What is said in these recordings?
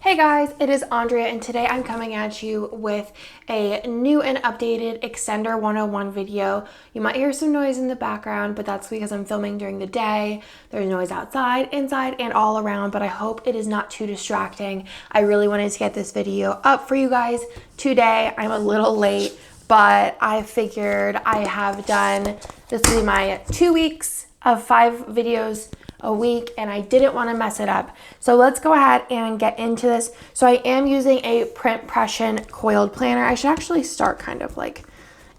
Hey guys, it is Andrea and today I'm coming at you with a new and updated Extender 101 video. You might hear some noise in the background, but that's because I'm filming during the day. There's noise outside, inside, and all around, but I hope it is not too distracting. I really wanted to get this video up for you guys today. I'm a little late, but I figured I have done, this will be my 2 weeks of 5 videos a week and I didn't want to mess it up. So let's go ahead and get into this. So I am using a print pression coiled planner. I should actually start kind of like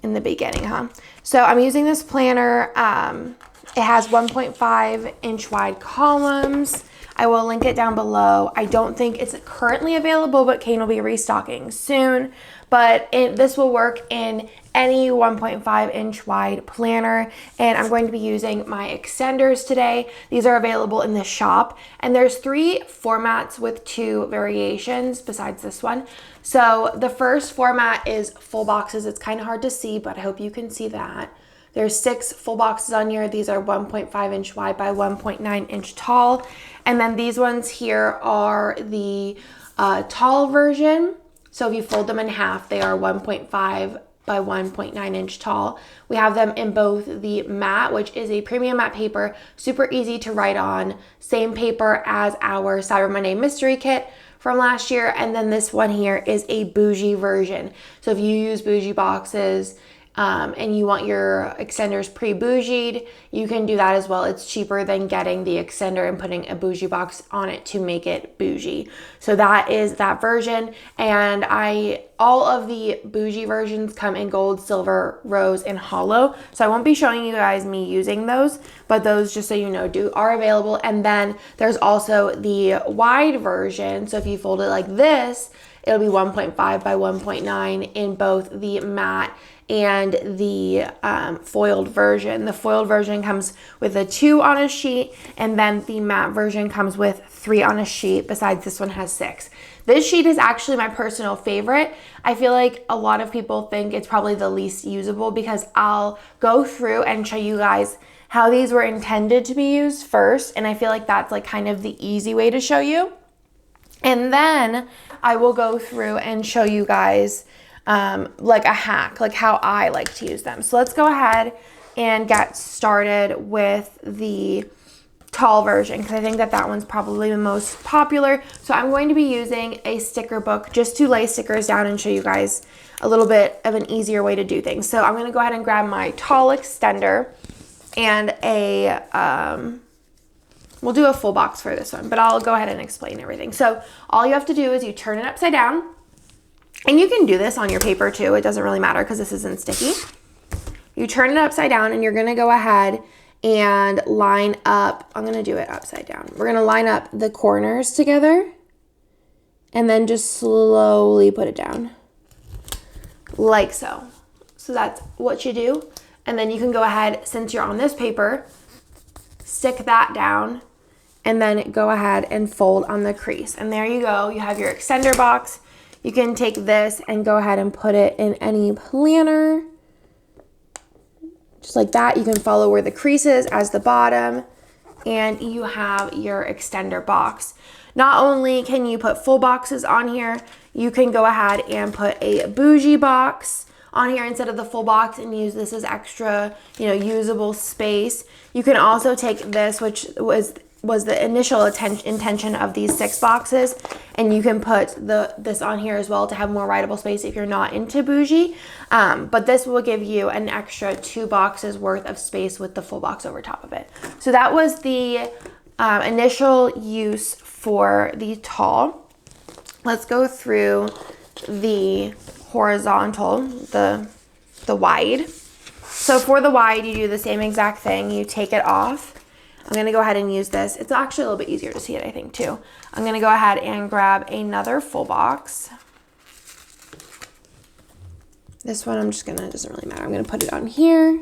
in the beginning, huh? So I'm using this planner. It has 1.5 inch wide columns. I will link it down below. I don't think it's currently available, but Kane will be restocking soon. But this will work in any 1.5 inch wide planner. And I'm going to be using my extenders today. These are available in the shop. And there's 3 formats with 2 variations besides this one. So the first format is full boxes. It's kind of hard to see, but I hope you can see that. There's 6 full boxes on here. These are 1.5 inch wide by 1.9 inch tall. And then these ones here are the tall version. So if you fold them in half, they are 1.5 by 1.9 inch tall. We have them in both the matte, which is a premium matte paper, super easy to write on, same paper as our Cyber Monday mystery kit from last year. And then this one here is a bougie version. So if you use bougie boxes, and you want your extenders pre-bougied, you can do that as well. It's cheaper than getting the extender and putting a bougie box on it to make it bougie. So that is that version. And all of the bougie versions come in gold, silver, rose, and hollow. So I won't be showing you guys me using those, but those, just so you know, are available. And then there's also the wide version. So if you fold it like this, it'll be 1.5 by 1.9 in both the matte and the foiled version. The foiled version comes with a 2 on a sheet, and then the matte version comes with 3 on a sheet, besides this one has 6. This sheet is actually my personal favorite. I feel like a lot of people think it's probably the least usable because I'll go through and show you guys how these were intended to be used first, and I feel like that's like kind of the easy way to show you. And then I will go through and show you guys like a hack, like how I like to use them. So let's go ahead and get started with the tall version because I think that one's probably the most popular. So I'm going to be using a sticker book just to lay stickers down and show you guys a little bit of an easier way to do things. So I'm going to go ahead and grab my tall extender and we'll do a full box for this one, but I'll go ahead and explain everything. So all you have to do is you turn it upside down, and you can do this on your paper too. It doesn't really matter because this isn't sticky. You turn it upside down and you're gonna go ahead and line up, I'm gonna do it upside down. We're gonna line up the corners together and then just slowly put it down, like so. So that's what you do. And then you can go ahead, since you're on this paper, stick that down and then go ahead and fold on the crease. And there you go, you have your extender box. You can take this and go ahead and put it in any planner. Just like that. You can follow where the crease is as the bottom, and you have your extender box. Not only can you put full boxes on here, you can go ahead and put a bougie box on here instead of the full box and use this as extra, usable space. You can also take this, which was the initial intention of these 6 boxes, and you can put this on here as well to have more writable space if you're not into bougie. But this will give you an extra 2 boxes worth of space with the full box over top of it. So that was the initial use for the tall. Let's go through the horizontal, the wide. So for the wide, you do the same exact thing. You take it off. I'm going to go ahead and use this. It's actually a little bit easier to see it, I think, too. I'm going to go ahead and grab another full box. This one it doesn't really matter. I'm going to put it on here.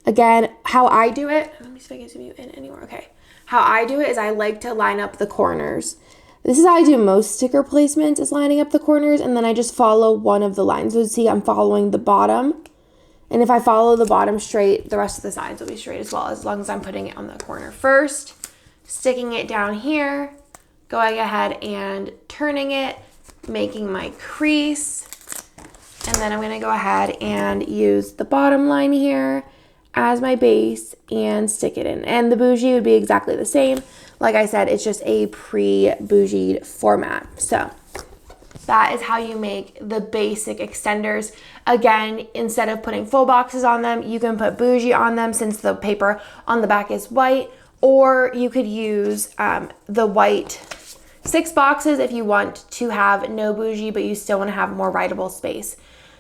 Again, how I do it, let me see if I can zoom you in anywhere. Okay. How I do it is I like to line up the corners. This is how I do most sticker placements, is lining up the corners, and then I just follow one of the lines. So see, I'm following the bottom. And if I follow the bottom straight, the rest of the sides will be straight as well, as long as I'm putting it on the corner first, sticking it down here, going ahead and turning it, making my crease. And then I'm gonna go ahead and use the bottom line here as my base and stick it in. And the bougie would be exactly the same. Like I said, it's just a pre-bougied format. So that is how you make the basic extenders. Again, instead of putting full boxes on them, you can put bougie on them since the paper on the back is white, or you could use the white 6 boxes if you want to have no bougie, but you still want to have more writable space.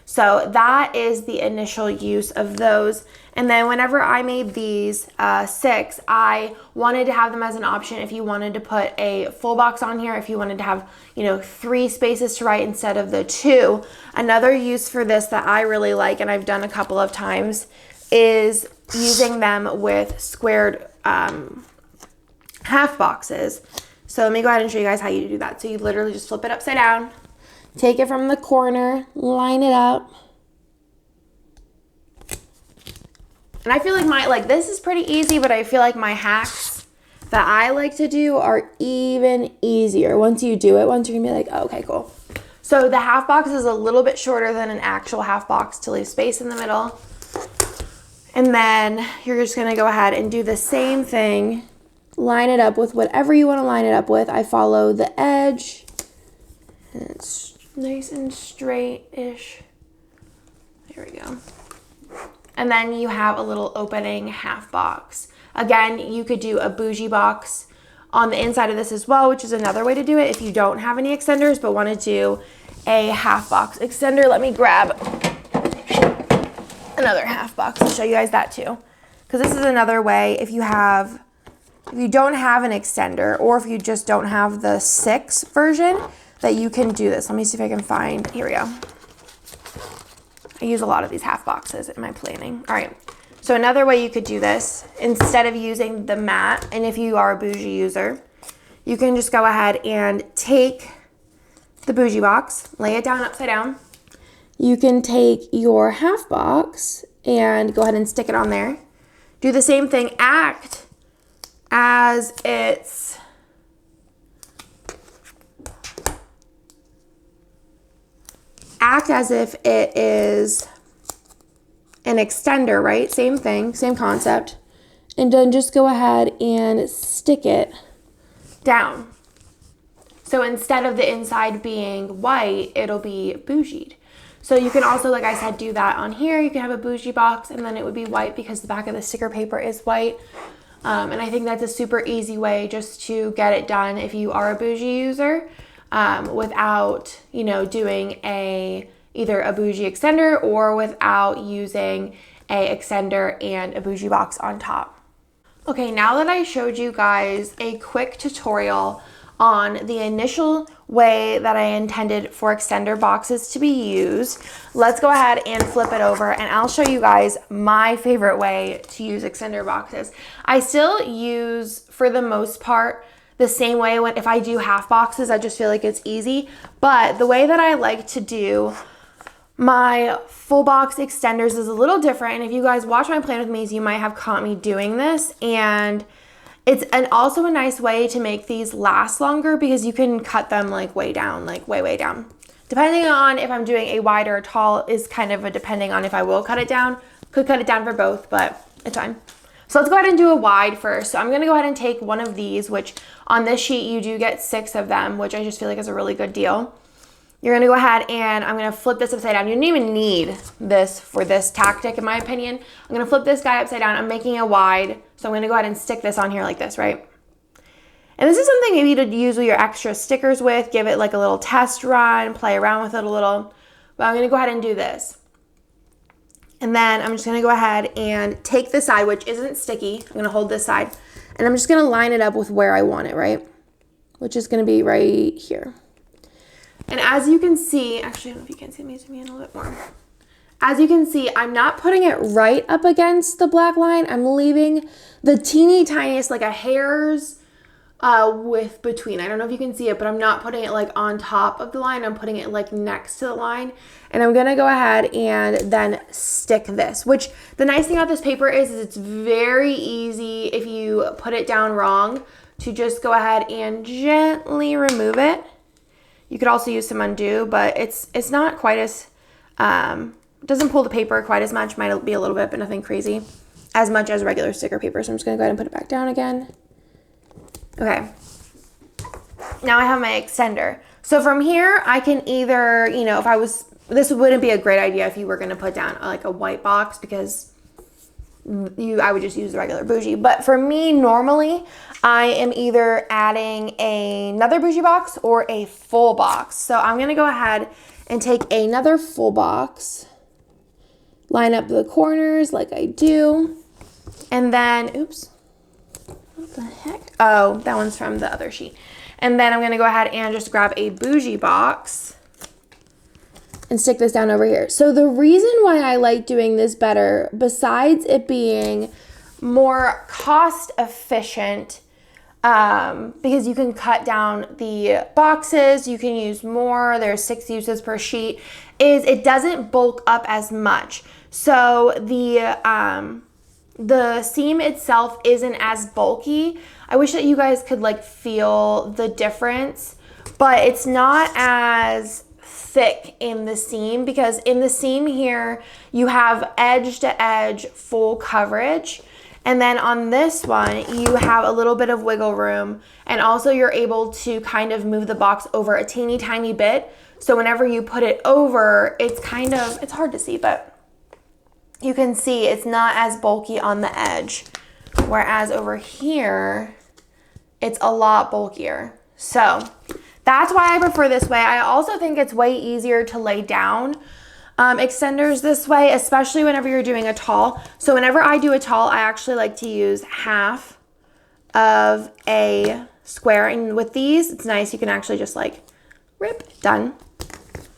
So that is the initial use of those. And then whenever I made these 6, I wanted to have them as an option if you wanted to put a full box on here, if you wanted to have, 3 spaces to write instead of the 2. Another use for this that I really like, and I've done a couple of times, is using them with squared half boxes. So let me go ahead and show you guys how you do that. So you literally just flip it upside down, take it from the corner, line it up. And I feel like this is pretty easy, but I feel like my hacks that I like to do are even easier. Once you do it, once you're gonna be like, oh, okay, cool. So the half box is a little bit shorter than an actual half box to leave space in the middle. And then you're just gonna go ahead and do the same thing. Line it up with whatever you wanna line it up with. I follow the edge. And it's nice and straight-ish. There we go. And then you have a little opening half box. Again, you could do a bougie box on the inside of this as well, which is another way to do it if you don't have any extenders but want to do a half box extender. Let me grab another half box to show you guys that too. Because this is another way if you don't have an extender, or if you just don't have the 6 version, that you can do this. Let me see if I can find, here we go. I use a lot of these half boxes in my planning. All right, so another way you could do this, instead of using the mat, and if you are a bougie user, you can just go ahead and take the bougie box, lay it down upside down. You can take your half box and go ahead and stick it on there. Do the same thing, act as if it is an extender, right? Same thing, same concept. And then just go ahead and stick it down. So instead of the inside being white, it'll be bougied. So you can also, like I said, do that on here. You can have a bougie box and then it would be white because the back of the sticker paper is white. And I think that's a super easy way just to get it done if you are a bougie user, without, doing either a bougie extender or without using a extender and a bougie box on top. Okay, now that I showed you guys a quick tutorial on the initial way that I intended for extender boxes to be used, let's go ahead and flip it over and I'll show you guys my favorite way to use extender boxes. I still use, for the most part, the same way if I do half boxes. I just feel like it's easy, but the way that I like to do my full box extenders is a little different. And if you guys watch my plan with me, you might have caught me doing this. And it's also a nice way to make these last longer because you can cut them like way down, like way down. Depending on if I'm doing a wide or a tall is kind of a depending on if I will cut it down. Could cut it down for both, but it's fine. So let's go ahead and do a wide first. So I'm gonna go ahead and take one of these, which on this sheet you do get 6 of them, which I just feel like is a really good deal. You're gonna go ahead and I'm gonna flip this upside down. You don't even need this for this tactic, in my opinion. I'm gonna flip this guy upside down. I'm making a wide, so I'm gonna go ahead and stick this on here like this, right? And this is something maybe to use your extra stickers with, give it like a little test run, play around with it a little. But I'm gonna go ahead and do this. And then I'm just gonna go ahead and take the side, which isn't sticky. I'm gonna hold this side, and I'm just gonna line it up with where I want it, right? Which is gonna be right here. And as you can see, actually, I don't know if you can see me, zoom in a little bit more. As you can see, I'm not putting it right up against the black line. I'm leaving the teeny tiniest, like a hair's with between. I don't know if you can see it, but I'm not putting it like on top of the line. I'm putting it like next to the line. And I'm gonna go ahead and then stick this, which the nice thing about this paper is it's very easy if you put it down wrong to just go ahead and gently remove it. You could also use some undo, but it's not quite as, doesn't pull the paper quite as much, might be a little bit, but nothing crazy, as much as regular sticker paper. So I'm just gonna go ahead and put it back down again. Okay, now I have my extender. So from here, I can either, you know, this wouldn't be a great idea if you were gonna put down like a white box because I would just use the regular bougie. But for me, normally, I am either adding another bougie box or a full box. So I'm gonna go ahead and take another full box, line up the corners like I do, and then, oops. What the heck? Oh, that one's from the other sheet. And then I'm gonna go ahead and just grab a bougie box and stick this down over here. So the reason why I like doing this better, besides it being more cost efficient, because you can cut down the boxes, you can use more, there's 6 uses per sheet, is it doesn't bulk up as much. So the seam itself isn't as bulky. I wish that you guys could like feel the difference, but it's not as thick in the seam, because in the seam here, you have edge to edge full coverage. And then on this one, you have a little bit of wiggle room, and also you're able to kind of move the box over a teeny tiny bit. So whenever you put it over, it's hard to see, but you can see it's not as bulky on the edge, whereas over here, it's a lot bulkier. So that's why I prefer this way. I also think it's way easier to lay down extenders this way, especially whenever you're doing a tall. So whenever I do a tall, I actually like to use half of a square. And with these, it's nice. You can actually just like rip, done.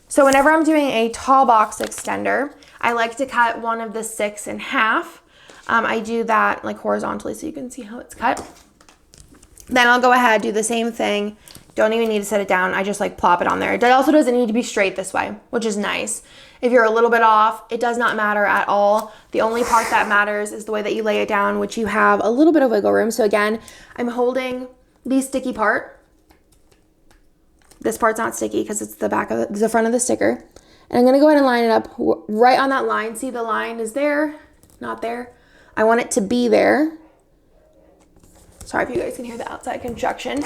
So whenever I'm doing a tall box extender, I like to cut one of the 6 in half. I do that like horizontally so you can see how it's cut. Then I'll go ahead, do the same thing. Don't even need to set it down. I just like plop it on there. It also doesn't need to be straight this way, which is nice. If you're a little bit off, it does not matter at all. The only part that matters is the way that you lay it down, which you have a little bit of wiggle room. So again, I'm holding the sticky part. This part's not sticky because it's the back of the front of the sticker. And I'm gonna go ahead and line it up right on that line. See, the line is there, not there. I want it to be there. Sorry if you guys can hear the outside construction.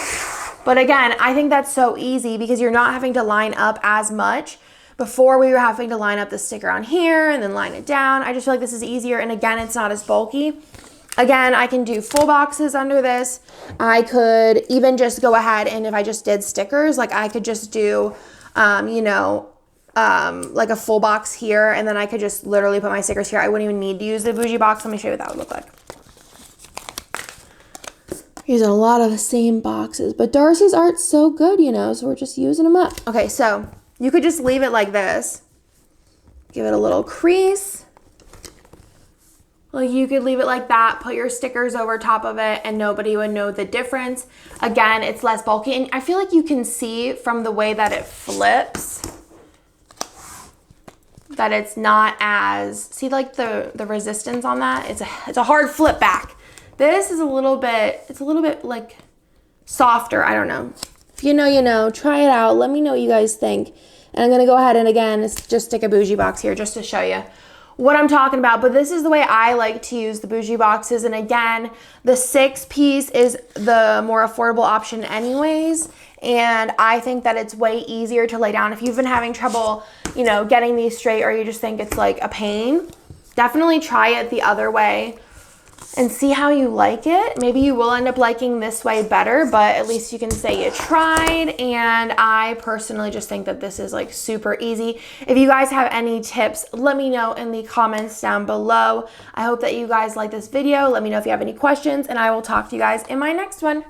But again, I think that's so easy because you're not having to line up as much. Before, we were having to line up the sticker on here and then line it down. I just feel like this is easier, and again, it's not as bulky. Again, I can do full boxes under this. I could even just go ahead and if I just did stickers, like I could just do, like a full box here, and then I could just literally put my stickers here. I wouldn't even need to use the bougie box. Let me show you what that would look like. Using a lot of the same boxes, but Darcy's art's so good, so we're just using them up. Okay, so you could just leave it like this. Give it a little crease. Like you could leave it like that, put your stickers over top of it, and nobody would know the difference. Again, it's less bulky, and I feel like you can see from the way that it flips that it's not as, see like the resistance on that? It's a hard flip back. This is a little bit like softer. I don't know. If you know, try it out. Let me know what you guys think. And I'm gonna go ahead and again, just stick a bougie box here just to show you what I'm talking about. But this is the way I like to use the bougie boxes. And again, the 6-piece is the more affordable option anyways. And I think that it's way easier to lay down. If you've been having trouble, getting these straight, or you just think it's like a pain, definitely try it the other way and see how you like it. Maybe you will end up liking this way better, but at least you can say you tried. And I personally just think that this is like super easy. If you guys have any tips, let me know in the comments down below. I hope that you guys like this video. Let me know if you have any questions, and I will talk to you guys in my next one.